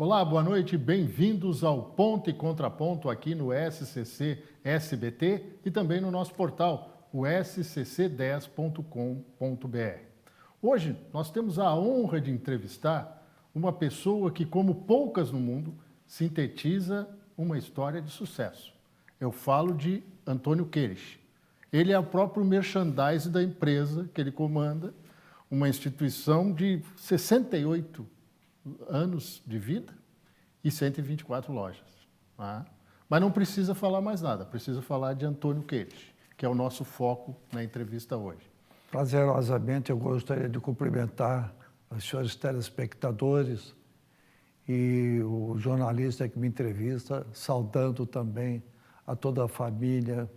Olá, boa noite, bem-vindos ao Ponto e Contraponto aqui no SCC SBT e também no nosso portal, o scc10.com.br. Hoje nós temos a honra de entrevistar uma pessoa que, como poucas no mundo, sintetiza uma história de sucesso. Eu falo de Antônio Queires. Ele é o próprio merchandise da empresa que ele comanda, uma instituição de 68 anos de vida e 124 lojas. Tá? Mas não precisa falar mais nada, precisa falar de Antônio Queires, que é o nosso foco na entrevista hoje. Prazerosamente, eu gostaria de cumprimentar os senhores telespectadores e o jornalista que me entrevista, saudando também a toda a família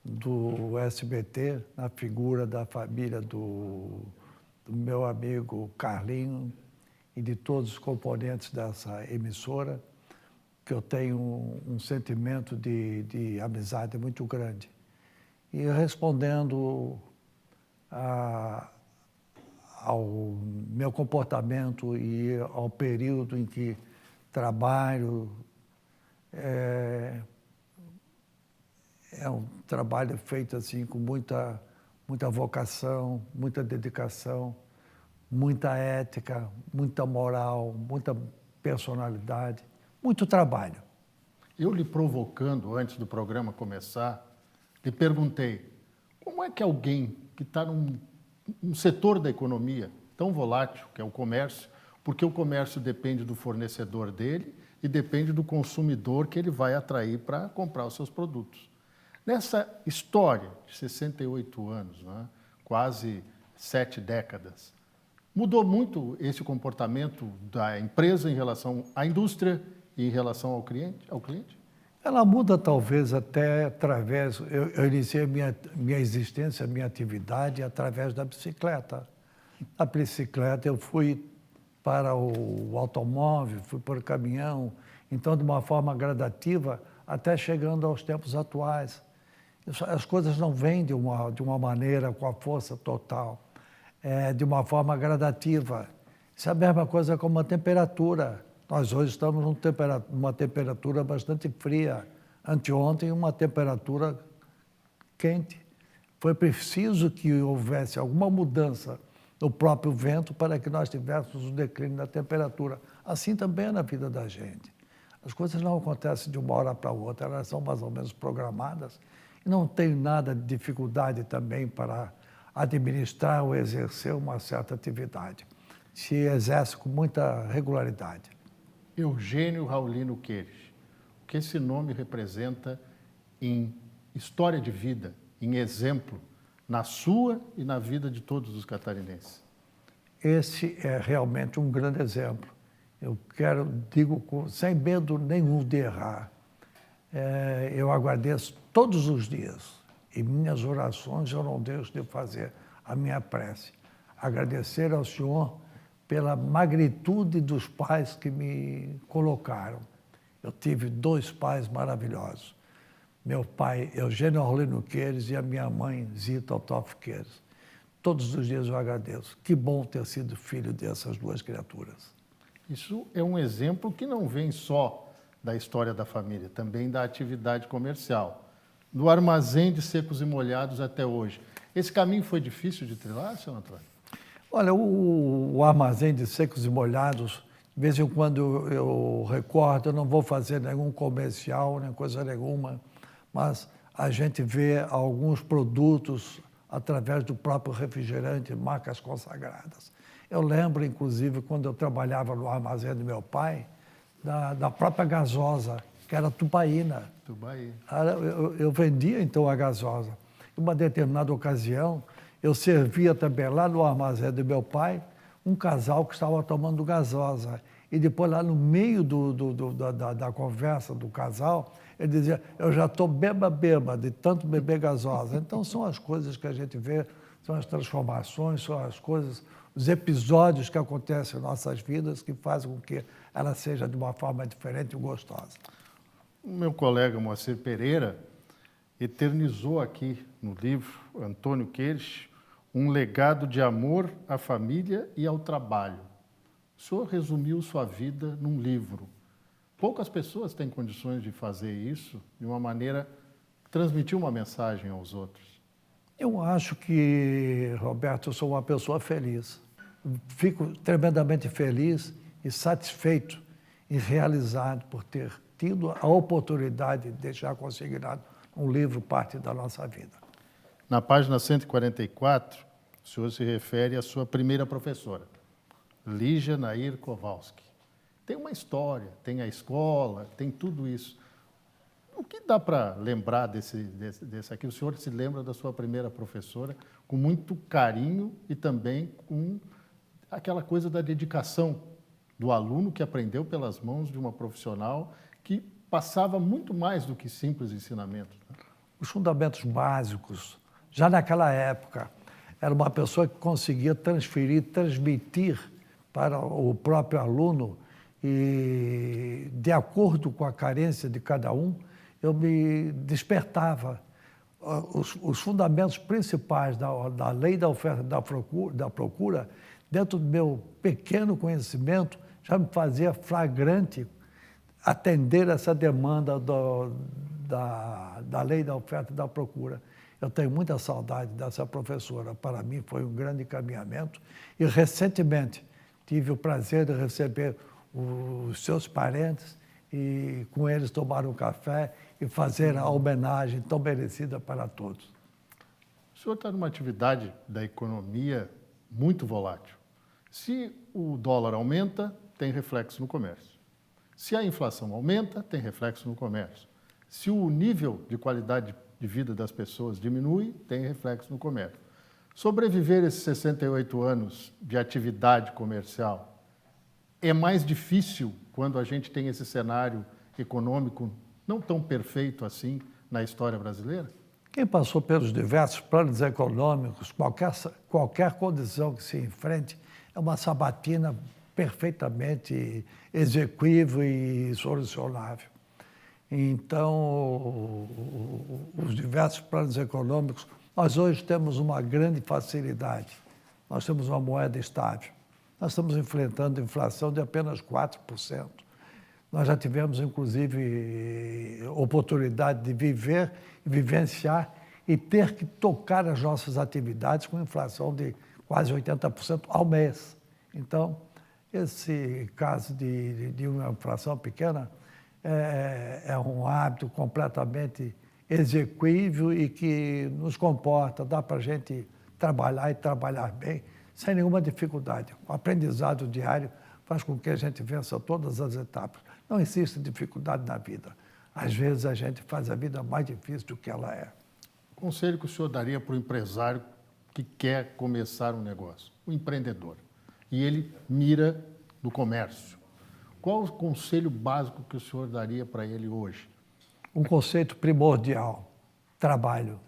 do SBT, na figura da família do meu amigo Carlinho e de todos os componentes dessa emissora, que eu tenho um sentimento de amizade muito grande. E respondendo ao meu comportamento e ao período em que trabalho, é um trabalho feito assim com muita vocação, muita dedicação, muita ética, muita moral, muita personalidade, muito trabalho. Eu lhe provocando, antes do programa começar, lhe perguntei como é que alguém que está num setor da economia tão volátil, que é o comércio, porque o comércio depende do fornecedor dele e depende do consumidor que ele vai atrair para comprar os seus produtos. Nessa história de 68 anos, né, quase 7 décadas, mudou muito esse comportamento da empresa em relação à indústria e em relação ao cliente? Ela muda talvez até através... Eu iniciei minha existência, minha atividade através da bicicleta. A bicicleta eu fui para o automóvel, fui para o caminhão, então de uma forma gradativa até chegando aos tempos atuais. As coisas não vêm de uma maneira com a força total, de uma forma gradativa. Isso é a mesma coisa como a temperatura. Nós hoje estamos numa temperatura bastante fria. Anteontem, uma temperatura quente. Foi preciso que houvesse alguma mudança no próprio vento para que nós tivéssemos um declínio da temperatura. Assim também é na vida da gente. As coisas não acontecem de uma hora para outra, elas são mais ou menos programadas. E não tenho nada de dificuldade também para administrar ou exercer uma certa atividade. Se exerce com muita regularidade. Eugênio Raulino Queires. O que esse nome representa em história de vida, em exemplo, na sua e na vida de todos os catarinenses? Esse é realmente um grande exemplo. Eu digo sem medo nenhum de errar. Eu agradeço todos os dias. Em minhas orações eu não deixo de fazer a minha prece. Agradecer ao Senhor pela magnitude dos pais que me colocaram. Eu tive 2 pais maravilhosos. Meu pai, Eugênio Raulino Queires, e a minha mãe, Zita Altoff Queires. Todos os dias eu agradeço. Que bom ter sido filho dessas 2 criaturas. Isso é um exemplo que não vem só da história da família, também da atividade comercial, do armazém de secos e molhados até hoje. Esse caminho foi difícil de trilhar, senhor Antônio? Olha, o armazém de secos e molhados, de vez em quando eu recordo, eu não vou fazer nenhum comercial, nem coisa nenhuma, mas a gente vê alguns produtos através do próprio refrigerante, marcas consagradas. Eu lembro, inclusive, quando eu trabalhava no armazém do meu pai, da própria gasosa, que era tubaína. Tubaína. Eu vendia, então, a gasosa. Em uma determinada ocasião, eu servia também lá no armazém do meu pai um casal que estava tomando gasosa. E depois, lá no meio da conversa do casal, ele dizia, eu já estou beba de tanto beber gasosa. Então, são as coisas que a gente vê, são as transformações, são as coisas, os episódios que acontecem em nossas vidas que fazem com que ela seja de uma forma diferente e gostosa. O meu colega Moacir Pereira eternizou aqui no livro Antônio Queires um legado de amor à família e ao trabalho. O senhor resumiu sua vida num livro. Poucas pessoas têm condições de fazer isso de uma maneira que transmitir uma mensagem aos outros. Eu acho que, Roberto, eu sou uma pessoa feliz. Fico tremendamente feliz e satisfeito e realizado por ter tido a oportunidade de deixar consignado um livro parte da nossa vida. Na página 144, o senhor se refere à sua primeira professora, Lígia Nair Kowalski. Tem uma história, tem a escola, tem tudo isso. O que dá para lembrar desse aqui? O senhor se lembra da sua primeira professora com muito carinho e também com aquela coisa da dedicação do aluno que aprendeu pelas mãos de uma profissional que passava muito mais do que simples ensinamentos. Né? Os fundamentos básicos, já naquela época, era uma pessoa que conseguia transmitir para o próprio aluno e, de acordo com a carência de cada um, eu me despertava. Os fundamentos principais da lei da oferta e da procura, dentro do meu pequeno conhecimento, já me fazia flagrante atender essa demanda da lei da oferta e da procura. Eu tenho muita saudade dessa professora. Para mim foi um grande encaminhamento. E, recentemente, tive o prazer de receber os seus parentes e com eles tomar um café e fazer a homenagem tão merecida para todos. O senhor está numa atividade da economia muito volátil. Se o dólar aumenta, tem reflexo no comércio. Se a inflação aumenta, tem reflexo no comércio. Se o nível de qualidade de vida das pessoas diminui, tem reflexo no comércio. Sobreviver esses 68 anos de atividade comercial é mais difícil quando a gente tem esse cenário econômico não tão perfeito assim na história brasileira? Quem passou pelos diversos planos econômicos, qualquer condição que se enfrente, é uma sabatina perfeitamente execuível e solucionável. Então, os diversos planos econômicos, nós hoje temos uma grande facilidade. Nós temos uma moeda estável. Nós estamos enfrentando inflação de apenas 4%. Nós já tivemos, inclusive, oportunidade de viver, vivenciar e ter que tocar as nossas atividades com inflação de quase 80% ao mês. Então, esse caso de uma inflação pequena é um hábito completamente execuível e que nos comporta, dá para a gente trabalhar e trabalhar bem, sem nenhuma dificuldade. O aprendizado diário faz com que a gente vença todas as etapas. Não existe dificuldade na vida. Às vezes a gente faz a vida mais difícil do que ela é. O conselho que o senhor daria para o empresário que quer começar um negócio, o empreendedor, e ele mira no comércio. Qual o conselho básico que o senhor daria para ele hoje? Um conceito primordial, trabalho.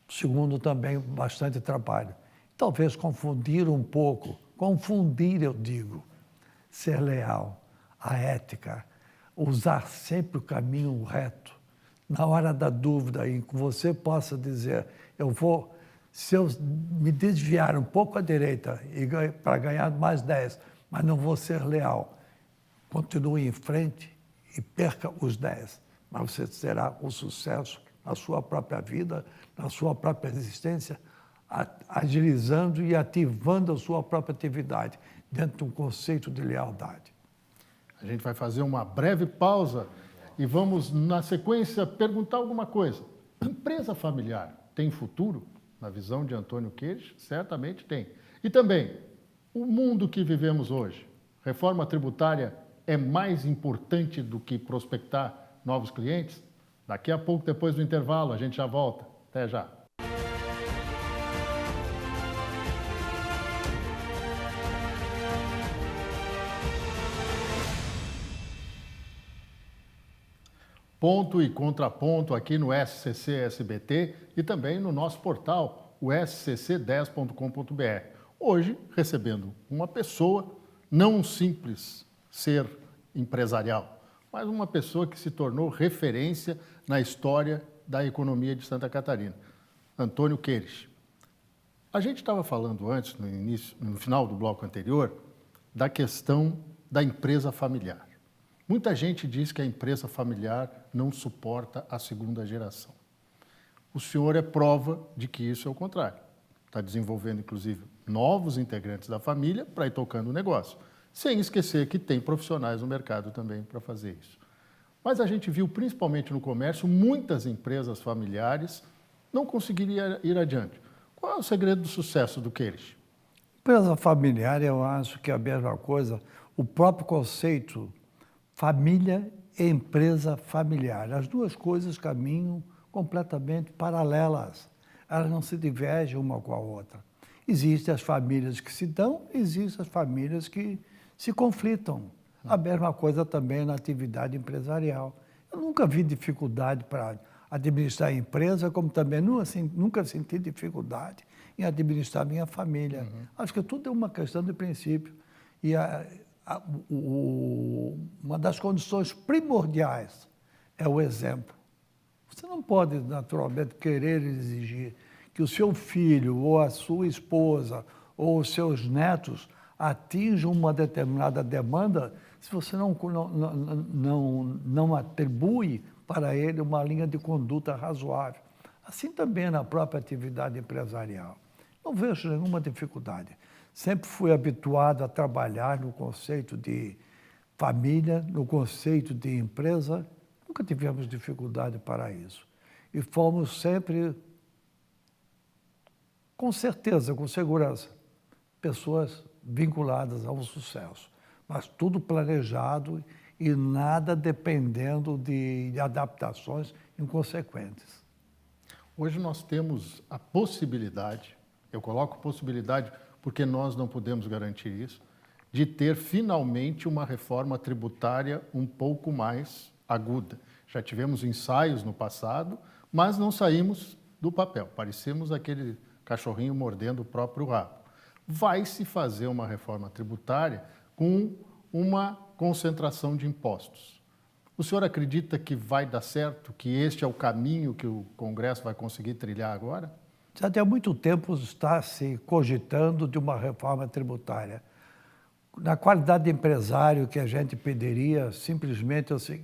Segundo, também, bastante trabalho. Talvez confundir, eu digo, ser leal, a ética, usar sempre o caminho reto. Na hora da dúvida, em que você possa dizer, se eu me desviar um pouco à direita para ganhar mais 10, mas não vou ser leal, continue em frente e perca os 10, mas você terá um sucesso na sua própria vida, na sua própria existência, agilizando e ativando a sua própria atividade dentro de um conceito de lealdade. A gente vai fazer uma breve pausa e vamos, na sequência, perguntar alguma coisa. A empresa familiar tem futuro? Na visão de Antônio Queiroz, certamente tem. E também, o mundo que vivemos hoje, reforma tributária é mais importante do que prospectar novos clientes? Daqui a pouco, depois do intervalo, a gente já volta. Até já. Ponto e contraponto aqui no SCC SBT e também no nosso portal, o scc10.com.br. Hoje, recebendo uma pessoa, não um simples ser empresarial, mas uma pessoa que se tornou referência na história da economia de Santa Catarina, Antônio Queiroz. A gente estava falando antes, no final do bloco anterior, da questão da empresa familiar. Muita gente diz que a empresa familiar não suporta a segunda geração. O senhor é prova de que isso é o contrário. Está desenvolvendo, inclusive, novos integrantes da família para ir tocando o negócio. Sem esquecer que tem profissionais no mercado também para fazer isso. Mas a gente viu, principalmente no comércio, muitas empresas familiares não conseguiriam ir adiante. Qual é o segredo do sucesso do Queires? Empresa familiar, eu acho que é a mesma coisa. O próprio conceito família e empresa familiar. As duas coisas caminham completamente paralelas. Elas não se divergem uma com a outra. Existem as famílias que se dão, existem as famílias que se conflitam. A mesma coisa também na atividade empresarial. Eu nunca vi dificuldade para administrar a empresa, como também nunca senti dificuldade em administrar minha família. Acho que tudo é uma questão de princípio. E uma das condições primordiais é o exemplo. Você não pode, naturalmente, querer exigir que o seu filho, ou a sua esposa, ou os seus netos atinjam uma determinada demanda se você não atribui para ele uma linha de conduta razoável. Assim também na própria atividade empresarial. Não vejo nenhuma dificuldade. Sempre fui habituado a trabalhar no conceito de família, no conceito de empresa. Nunca tivemos dificuldade para isso. E fomos sempre, com certeza, com segurança, pessoas vinculadas ao sucesso. Mas tudo planejado e nada dependendo de adaptações inconsequentes. Hoje nós temos a possibilidade, eu coloco possibilidade porque nós não podemos garantir isso, de ter finalmente uma reforma tributária um pouco mais aguda. Já tivemos ensaios no passado, mas não saímos do papel. Parecemos aquele cachorrinho mordendo o próprio rabo. Vai se fazer uma reforma tributária com uma concentração de impostos. O senhor acredita que vai dar certo, que este é o caminho que o Congresso vai conseguir trilhar agora? Já há muito tempo está se cogitando de uma reforma tributária. Na qualidade de empresário que a gente pediria, simplesmente assim,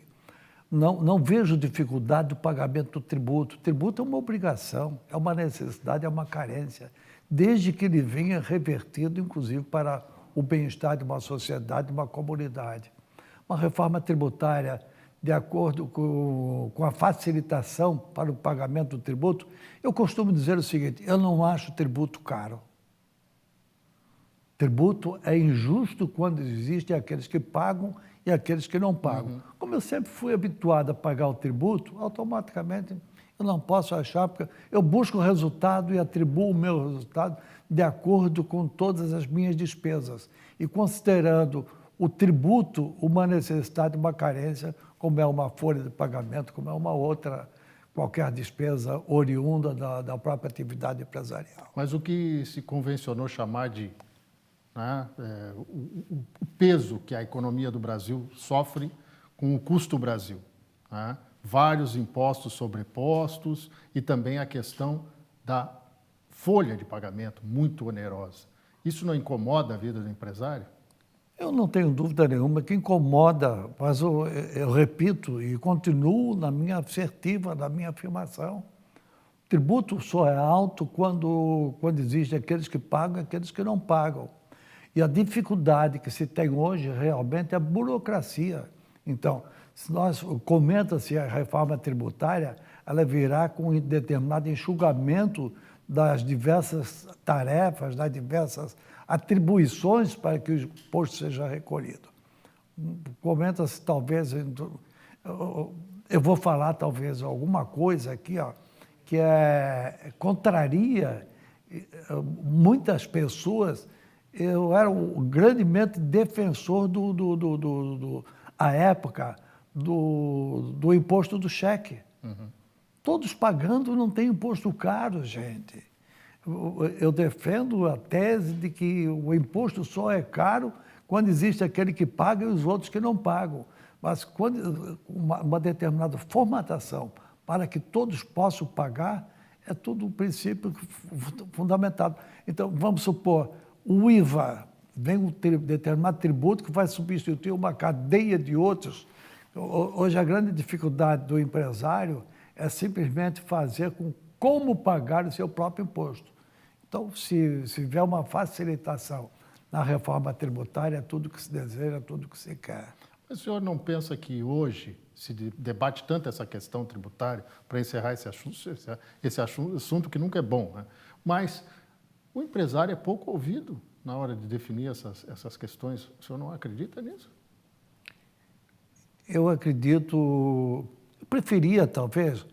não vejo dificuldade do pagamento do tributo. O tributo é uma obrigação, é uma necessidade, é uma carência, desde que ele venha revertido, inclusive, para o bem-estar de uma sociedade, de uma comunidade. Uma reforma tributária, de acordo com a facilitação para o pagamento do tributo, eu costumo dizer o seguinte: eu não acho tributo caro. Tributo é injusto quando existem aqueles que pagam e aqueles que não pagam. Como eu sempre fui habituado a pagar o tributo, automaticamente eu não posso achar, porque eu busco o resultado e atribuo o meu resultado de acordo com todas as minhas despesas. E considerando o tributo uma necessidade, uma carência, como é uma folha de pagamento, como é uma outra, qualquer despesa oriunda da própria atividade empresarial. Mas o que se convencionou chamar de o peso que a economia do Brasil sofre com o custo Brasil. Vários impostos sobrepostos e também a questão da folha de pagamento muito onerosa. Isso não incomoda a vida do empresário? Eu não tenho dúvida nenhuma que incomoda, mas eu repito e continuo na minha assertiva, na minha afirmação. O tributo só é alto quando existem aqueles que pagam e aqueles que não pagam. E a dificuldade que se tem hoje realmente é a burocracia. Então, comenta-se a reforma tributária, ela virá com um determinado enxugamento das diversas tarefas, das diversas atribuições para que o imposto seja recolhido. Comenta-se talvez, eu vou falar talvez alguma coisa aqui, que contraria muitas pessoas. Eu era grandemente defensor à época, do imposto do cheque. Todos pagando, não tem imposto caro, gente. Eu defendo a tese de que o imposto só é caro quando existe aquele que paga e os outros que não pagam. Mas quando uma determinada formatação para que todos possam pagar, é todo um princípio fundamentado. Então, vamos supor, o IVA vem um determinado tributo que vai substituir uma cadeia de outros. Hoje, a grande dificuldade do empresário é simplesmente fazer como pagar o seu próprio imposto. Então, se tiver uma facilitação na reforma tributária, é tudo que se deseja, é tudo que se quer. Mas o senhor não pensa que hoje se debate tanto essa questão tributária, para encerrar esse assunto que nunca é bom, né? Mas o empresário é pouco ouvido na hora de definir essas questões. O senhor não acredita nisso? Eu acredito, eu preferia talvez,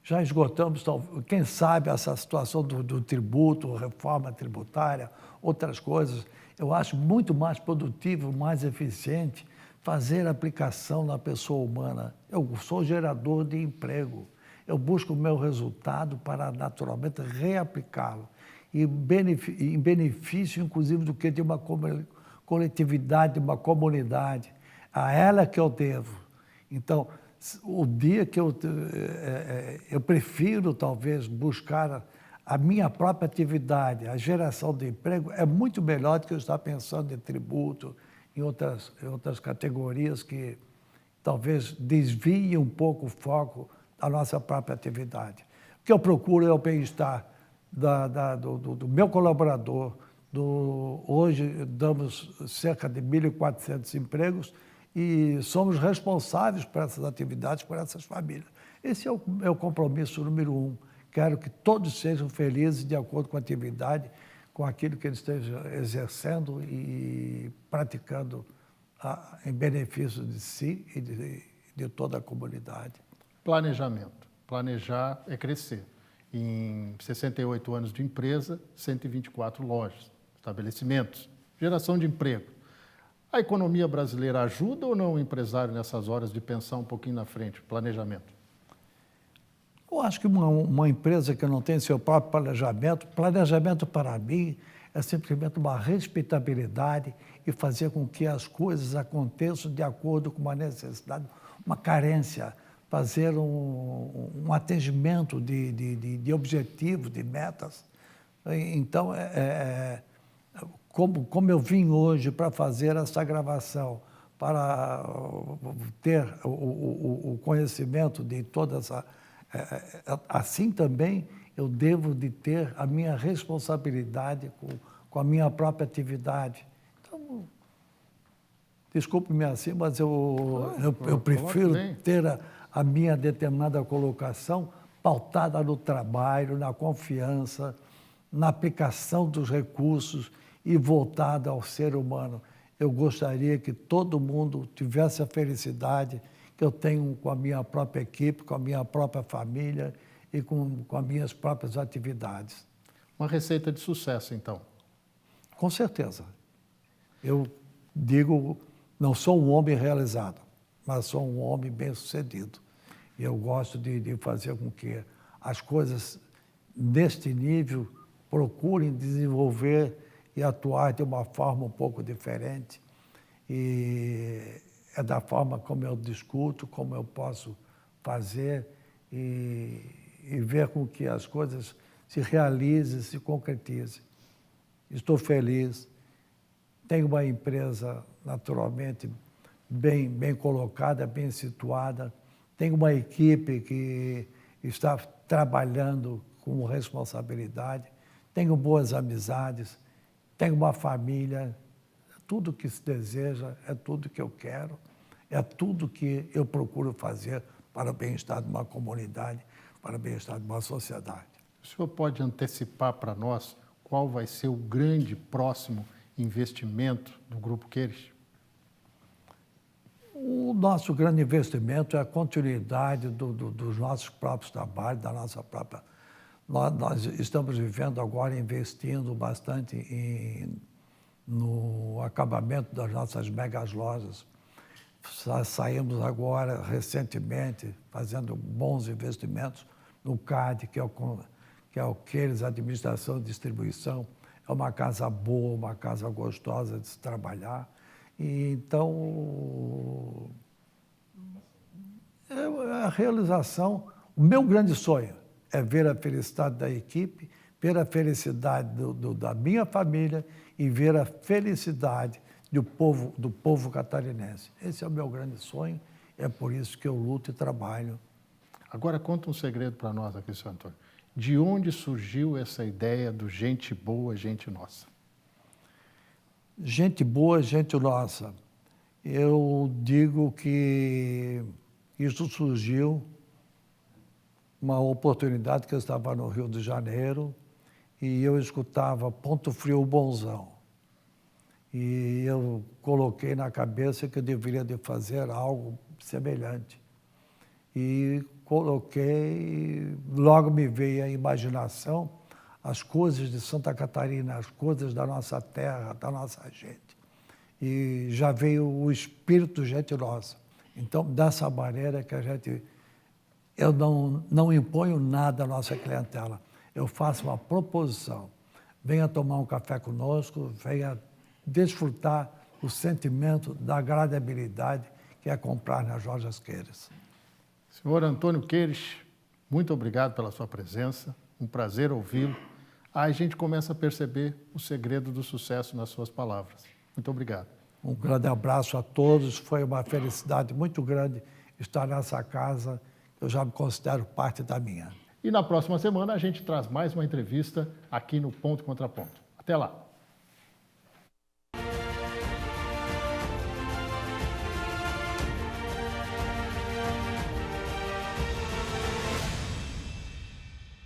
já esgotamos, quem sabe, essa situação do tributo, reforma tributária, outras coisas. Eu acho muito mais produtivo, mais eficiente fazer aplicação na pessoa humana. Eu sou gerador de emprego. Eu busco o meu resultado para, naturalmente, reaplicá-lo. E em benefício, inclusive, do que de uma coletividade, de uma comunidade. A ela que eu devo. Então, o dia que eu prefiro, talvez, buscar a minha própria atividade, a geração de emprego, é muito melhor do que eu estar pensando em tributo, em outras categorias que talvez desviem um pouco o foco da nossa própria atividade. O que eu procuro é o bem-estar do meu colaborador. Hoje damos cerca de 1.400 empregos e somos responsáveis por essas atividades, por essas famílias. Esse é o meu compromisso número 1. Quero que todos sejam felizes de acordo com a atividade, com aquilo que eles estejam exercendo e praticando em benefício de si e de toda a comunidade. Planejamento. Planejar é crescer. Em 68 anos de empresa, 124 lojas, estabelecimentos, geração de emprego. A economia brasileira ajuda ou não o empresário nessas horas de pensar um pouquinho na frente, planejamento? Eu acho que uma empresa que não tem seu próprio planejamento para mim é simplesmente uma respeitabilidade e fazer com que as coisas aconteçam de acordo com uma necessidade, uma carência, fazer um atendimento de objetivos, de metas. Então, como eu vim hoje para fazer essa gravação, para ter o conhecimento de toda essa... assim também eu devo de ter a minha responsabilidade com a minha própria atividade. Então, desculpe-me assim, mas eu prefiro ter a minha determinada colocação pautada no trabalho, na confiança, na aplicação dos recursos e voltada ao ser humano. Eu gostaria que todo mundo tivesse a felicidade que eu tenho com a minha própria equipe, com a minha própria família e com as minhas próprias atividades. Uma receita de sucesso, então? Com certeza. Eu digo, não sou um homem realizado, mas sou um homem bem-sucedido. E eu gosto de fazer com que as coisas neste nível procurem desenvolver e atuar de uma forma um pouco diferente. E é da forma como eu discuto, como eu posso fazer e ver com que as coisas se realizem, se concretizem. Estou feliz, tenho uma empresa naturalmente bem colocada, bem situada, tenho uma equipe que está trabalhando com responsabilidade, tenho boas amizades, tenho uma família. Tudo que se deseja é tudo que eu quero, é tudo que eu procuro fazer para o bem-estar de uma comunidade, para o bem-estar de uma sociedade. O senhor pode antecipar para nós qual vai ser o grande próximo investimento do Grupo Queires? O nosso grande investimento é a continuidade dos nossos próprios trabalhos, da nossa própria... Nós estamos vivendo agora, investindo bastante no acabamento das nossas megas lojas. Saímos agora, recentemente, fazendo bons investimentos no CAD, que é o Queires Administração e Distribuição. É uma casa boa, uma casa gostosa de se trabalhar. E, então, a realização, o meu grande sonho é ver a felicidade da equipe, ver a felicidade da minha família e ver a felicidade do povo catarinense. Esse é o meu grande sonho, é por isso que eu luto e trabalho. Agora conta um segredo para nós aqui, senhor Antônio. De onde surgiu essa ideia do gente boa, gente nossa? Gente boa, gente nossa. Eu digo que isso surgiu uma oportunidade que eu estava no Rio de Janeiro e eu escutava Ponto Frio Bonzão. E eu coloquei na cabeça que eu deveria de fazer algo semelhante. E coloquei, logo me veio a imaginação, as coisas de Santa Catarina, as coisas da nossa terra, da nossa gente. E já veio o espírito gente nossa. Então, dessa maneira que eu não imponho nada à nossa clientela. Eu faço uma proposição. Venha tomar um café conosco, venha desfrutar o sentimento da agradabilidade que é comprar na Jorge Asqueires. Senhor Antônio Queires, muito obrigado pela sua presença, um prazer ouvi-lo. Aí a gente começa a perceber o segredo do sucesso nas suas palavras. Muito obrigado. Um grande abraço a todos, foi uma felicidade muito grande estar nessa casa, eu já me considero parte da minha. E na próxima semana a gente traz mais uma entrevista aqui no Ponto Contra Ponto. Até lá!